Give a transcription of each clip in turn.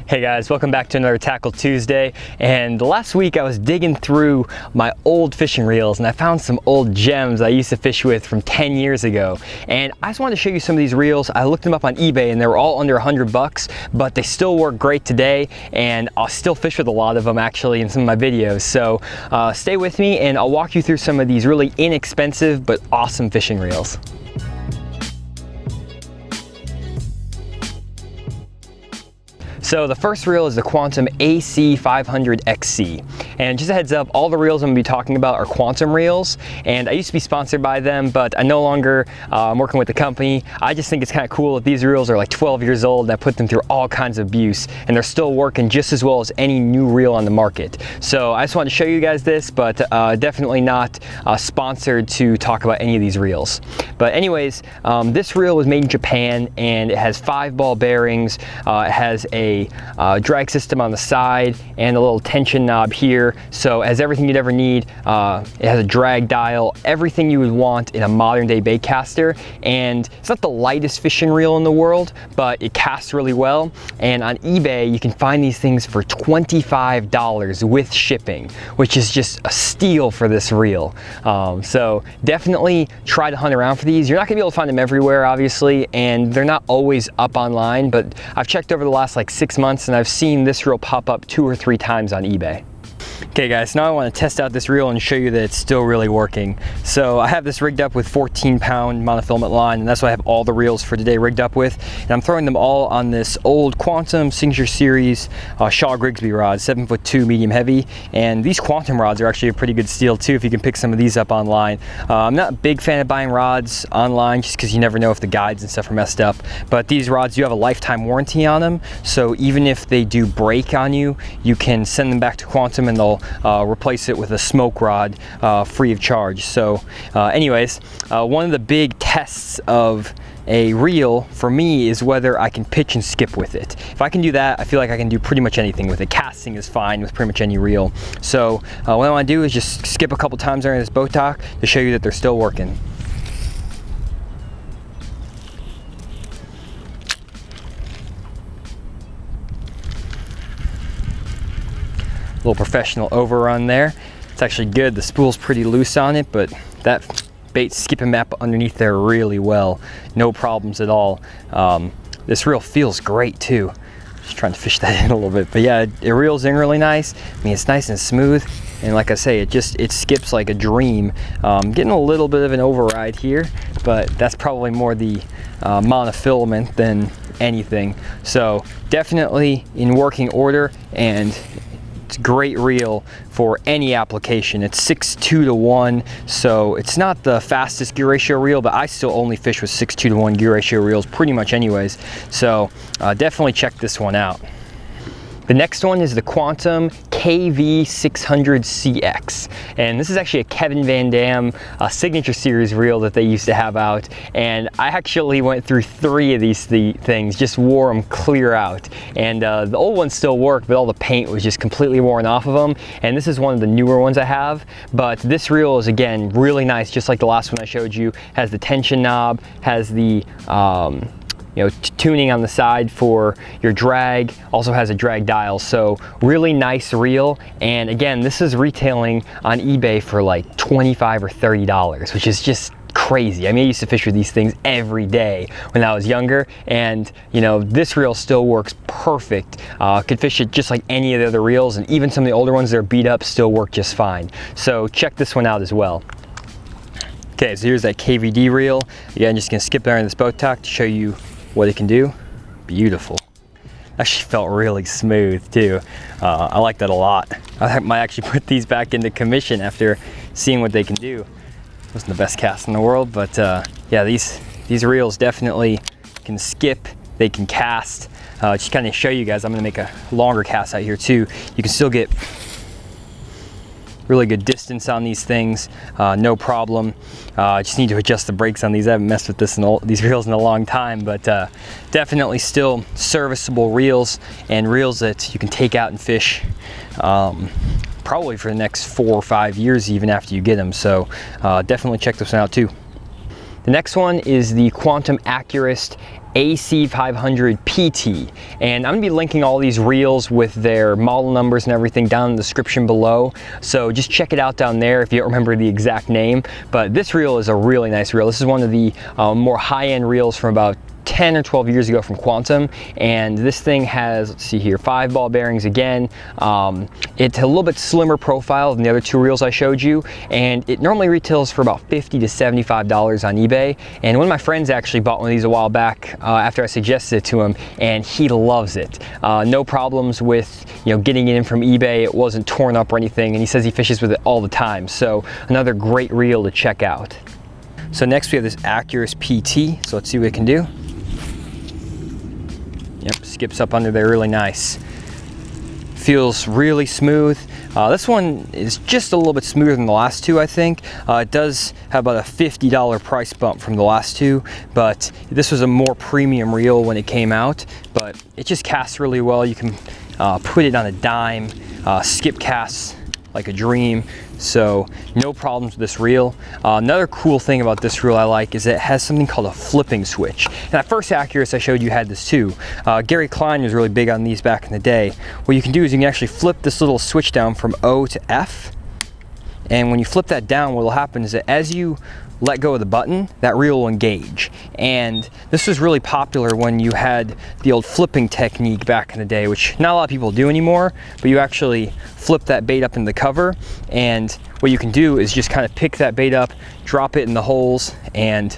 Hey guys, welcome back to another Tackle Tuesday. And last week I was digging through my old fishing reels and I found some old gems I used to fish with from 10 years ago. And I just wanted to show you some of these reels. I looked them up on eBay and they were all under $100, but they still work great today. And I'll still fish with a lot of them actually in some of my videos. So stay with me and I'll walk you through some of these really inexpensive but awesome fishing reels. So the first reel is the Quantum AC500XC. And just a heads up, all the reels I'm gonna be talking about are Quantum reels. And I used to be sponsored by them, but I no longer am working with the company. I just think it's kind of cool that these reels are like 12 years old and I put them through all kinds of abuse and they're still working just as well as any new reel on the market. So I just wanted to show you guys this, but definitely not sponsored to talk about any of these reels. But anyways, this reel was made in Japan and it has 5-ball bearings. It has a drag system on the side and a little tension knob here, so it has everything you'd ever need. It has a drag dial, everything you would want in a modern day baitcaster, and it's not the lightest fishing reel in the world, but it casts really well. And on eBay you can find these things for $25 with shipping, which is just a steal for this reel. So definitely try to hunt around for these. You're not gonna be able to find them everywhere obviously, and they're not always up online, but I've checked over the last like 6 months and I've seen this reel pop up 2 or 3 times on eBay. Okay guys, now I want to test out this reel and show you that it's still really working. So I have this rigged up with 14-pound monofilament line, and that's what I have all the reels for today rigged up with. And I'm throwing them all on this old Quantum Signature Series Shaw Grigsby rod, 7'2" medium heavy. And these Quantum rods are actually a pretty good steal too if you can pick some of these up online. I'm not a big fan of buying rods online just because you never know if the guides and stuff are messed up. But these rods do have a lifetime warranty on them, so even if they do break on you, you can send them back to Quantum and they'll replace it with a smoke rod free of charge. So anyways, one of the big tests of a reel for me is whether I can pitch and skip with it. If I can do that, I feel like I can do pretty much anything with it. Casting is fine with pretty much any reel. So what I want to do is just skip a couple times during this boat talk to show you that they're still working. Little professional overrun there. It's actually good. The spool's pretty loose on it, but that bait's skipping map underneath there really well. No problems at all. This reel feels great too. Just trying to fish that in a little bit, but yeah, it reels in really nice. I mean, it's nice and smooth, and like I say, it skips like a dream. Getting a little bit of an override here, but that's probably more the monofilament than anything. So definitely in working order, and it's a great reel for any application. It's 6:2 to 1, so it's not the fastest gear ratio reel, but I still only fish with 6:2 to 1 gear ratio reels pretty much anyways. So definitely check this one out. The next one is the Quantum KV600CX, and this is actually a Kevin VanDam Signature Series reel that they used to have out, and I actually went through 3 of these things, just wore them clear out, and the old ones still work, but all the paint was just completely worn off of them, and this is one of the newer ones I have. But this reel is again really nice, just like the last one I showed you. Has the tension knob, has the tuning on the side for your drag, also has a drag dial, so really nice reel. And again, this is retailing on eBay for like $25 or $30, which is just crazy. I mean, I used to fish with these things every day when I was younger, and this reel still works perfect. Could fish it just like any of the other reels, and even some of the older ones that are beat up still work just fine. So check this one out as well. Okay, so here's that KVD reel. Again, I'm just gonna skip there in this boat talk to show you what it can do. Beautiful. Actually felt really smooth too. I like that a lot. I might actually put these back into commission after seeing what they can do. Wasn't the best cast in the world, but yeah, these reels definitely can skip, they can cast. Just kind of show you guys, I'm gonna make a longer cast out here too. You can still get really good distance on these things, no problem. I just need to adjust the brakes on these. I haven't messed with these reels in a long time, but definitely still serviceable reels, and reels that you can take out and fish probably for the next 4 or 5 years even after you get them. So definitely check this one out too. The next one is the Quantum Acuras AC500 PT. And I'm gonna be linking all these reels with their model numbers and everything down in the description below. So just check it out down there if you don't remember the exact name. But this reel is a really nice reel. This is one of the more high-end reels from about 10 or 12 years ago from Quantum, and this thing has, let's see here, 5 ball bearings again. It's a little bit slimmer profile than the other 2 reels I showed you, and it normally retails for about $50 to $75 on eBay. And one of my friends actually bought one of these a while back after I suggested it to him, and he loves it. No problems with getting it in from eBay. It wasn't torn up or anything, and he says he fishes with it all the time. So another great reel to check out. So next we have this Acuras PT. So let's see what it can do. Yep, skips up under there really nice. Feels really smooth. This one is just a little bit smoother than the last 2, I think. It does have about a $50 price bump from the last 2, but this was a more premium reel when it came out, but it just casts really well. You can put it on a dime, skip casts like a dream. So no problems with this reel. Another cool thing about this reel I like is that it has something called a flipping switch. And that first Acuras I showed you had this too. Gary Klein was really big on these back in the day. What you can do is you can actually flip this little switch down from O to F. And when you flip that down, what will happen is that as you let go of the button, that reel will engage. And this was really popular when you had the old flipping technique back in the day, which not a lot of people do anymore, but you actually flip that bait up in the cover, and what you can do is just kind of pick that bait up, drop it in the holes, and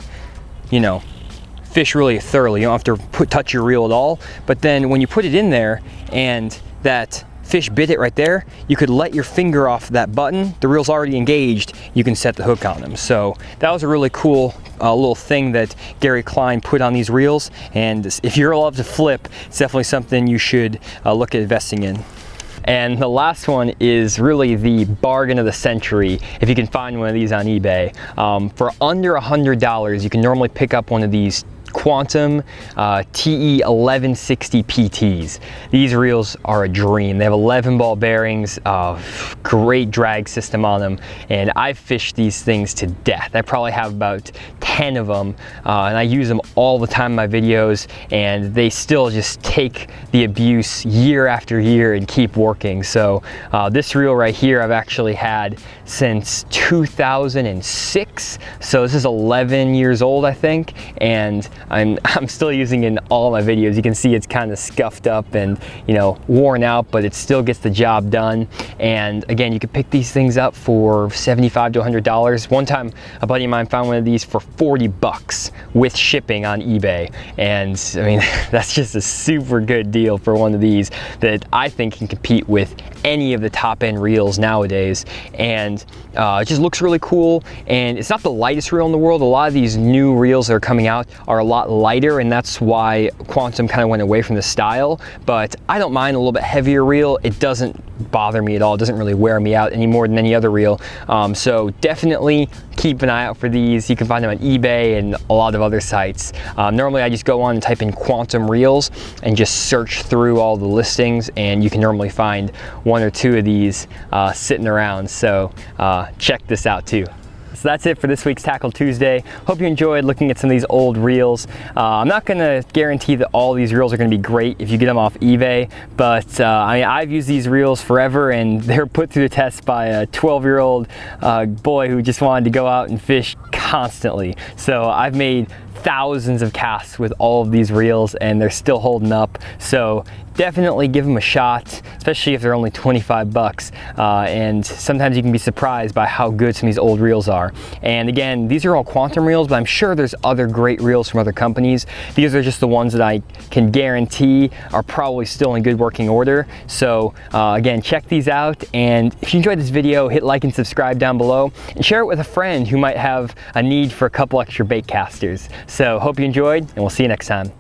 fish really thoroughly. You don't have to touch your reel at all. But then when you put it in there and that fish bit it right there, you could let your finger off that button, the reel's already engaged, you can set the hook on them. So that was a really cool little thing that Gary Klein put on these reels, and if you're allowed to flip, it's definitely something you should look at investing in. And the last one is really the bargain of the century if you can find one of these on eBay. For under $100, you can normally pick up one of these Quantum TE 1160 PTs. These reels are a dream. They have 11 ball bearings, great drag system on them, and I've fished these things to death. I probably have about 10 of them, and I use them all the time in my videos, and they still just take the abuse year after year and keep working. So this reel right here I've actually had since 2006, so this is 11 years old I think, and I'm still using it in all my videos. You can see it's kind of scuffed up and worn out, but it still gets the job done. And again, you can pick these things up for $75 to $100. One time a buddy of mine found one of these for 40 bucks with shipping on eBay, and I mean that's just a super good deal for one of these that I think can compete with any of the top end reels nowadays. And it just looks really cool, and it's not the lightest reel in the world. A lot of these new reels that are coming out are a lot lighter, and that's why Quantum kind of went away from the style, but I don't mind a little bit heavier reel. It doesn't bother me at all. It doesn't really wear me out any more than any other reel. So definitely keep an eye out for these. You can find them on eBay and a lot of other sites. Normally I just go on and type in Quantum reels and just search through all the listings, and you can normally find 1 or 2 of these sitting around. So check this out too. So that's it for this week's Tackle Tuesday. Hope you enjoyed looking at some of these old reels. I'm not gonna guarantee that all these reels are gonna be great if you get them off eBay, but I mean, I've used these reels forever, and they're put through the test by a 12-year-old boy who just wanted to go out and fish constantly. So I've made thousands of casts with all of these reels, and they're still holding up. So definitely give them a shot, especially if they're only 25 bucks. And sometimes you can be surprised by how good some of these old reels are. And again, these are all Quantum reels, but I'm sure there's other great reels from other companies. These are just the ones that I can guarantee are probably still in good working order. So again, check these out. And if you enjoyed this video, hit like and subscribe down below, and share it with a friend who might have a need for a couple extra Baitcasters. So hope you enjoyed, and we'll see you next time.